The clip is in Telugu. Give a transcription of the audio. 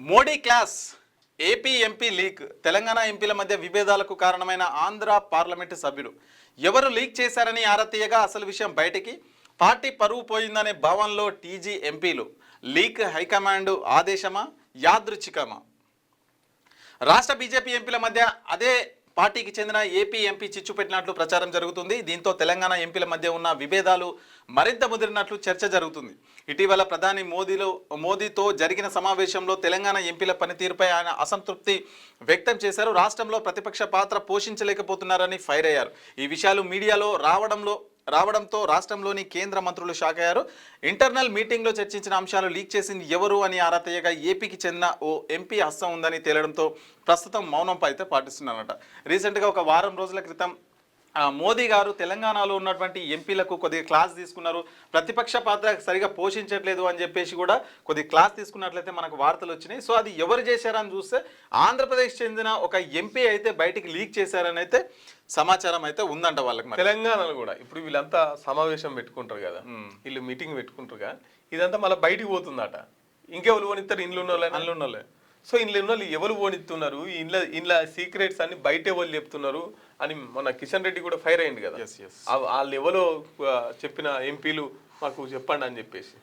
Modi class AP MP leak Telangana ఎంపీల మధ్య విభేదాలకు కారణమైన ఆంధ్ర పార్లమెంటు సభ్యులు ఎవరు లీక్ చేశారని ఆరా తీయగా అసలు విషయం బయటికి పార్టీ పరువు పోయిందనే భావనలో టీజీ ఎంపీలు లీక్ హైకమాండ్ ఆదేశమా యాదృచ్ఛికమా రాష్ట్ర బీజేపీ ఎంపీల మధ్య అదే పార్టీకి చెందిన ఏపీ ఎంపీ చిచ్చు పెట్టినట్లు ప్రచారం జరుగుతుంది. దీంతో తెలంగాణ ఎంపీల మధ్య ఉన్న విభేదాలు మరింత ముదిరినట్లు చర్చ జరుగుతుంది. ఇటీవల ప్రధాని మోదీతో జరిగిన సమావేశంలో తెలంగాణ ఎంపీల పనితీరుపై ఆయన అసంతృప్తి వ్యక్తం చేశారు. రాష్ట్రంలో ప్రతిపక్ష పాత్ర పోషించలేకపోతున్నారని ఫైర్ అయ్యారు. ఈ విషయాలు మీడియాలో రావడంతో రాష్ట్రంలోని కేంద్ర మంత్రులు షాక్ అయ్యారు. ఇంటర్నల్ మీటింగ్లో చర్చించిన అంశాలు లీక్ చేసింది ఎవరు అని ఆరా తీయగా ఏపీకి చెందిన ఓ ఎంపీ హస్తం ఉందని తేలడంతో ప్రస్తుతం మౌనంపై అయితే పాటిస్తున్నారట. రీసెంట్గా ఒక వారం రోజుల క్రితం మోదీ గారు తెలంగాణలో ఉన్నటువంటి ఎంపీలకు కొద్దిగా క్లాస్ తీసుకున్నారు. ప్రతిపక్ష పాత్ర సరిగా పోషించట్లేదు అని చెప్పేసి కూడా కొద్దిగా క్లాస్ తీసుకున్నట్లయితే మనకు వార్తలు వచ్చినాయి. సో అది ఎవరు చేశారని చూస్తే ఆంధ్రప్రదేశ్ చెందిన ఒక ఎంపీ అయితే బయటికి లీక్ చేశారని అయితే సమాచారం అయితే ఉందంట వాళ్ళకి. తెలంగాణలో కూడా ఇప్పుడు వీళ్ళంతా సమావేశం పెట్టుకుంటారు కదా, వీళ్ళు మీటింగ్ పెట్టుకుంటారు కదా, ఇదంతా మళ్ళీ బయటికి పోతుందట. ఇంకెవరు పోనిస్తారు? ఇంట్లో ఉన్న వాళ్ళే. సో ఇంట్లో ఉన్న వాళ్ళు ఎవరు పోనిస్తున్నారు, ఇంట్లో సీక్రెట్స్ అన్ని బయట ఎవరు చెప్తున్నారు అని మన కిషన్ రెడ్డి కూడా ఫైర్ అయింది కదా. వాళ్ళు ఎవరో చెప్పిన ఎంపీలు మాకు చెప్పండి అని చెప్పేసి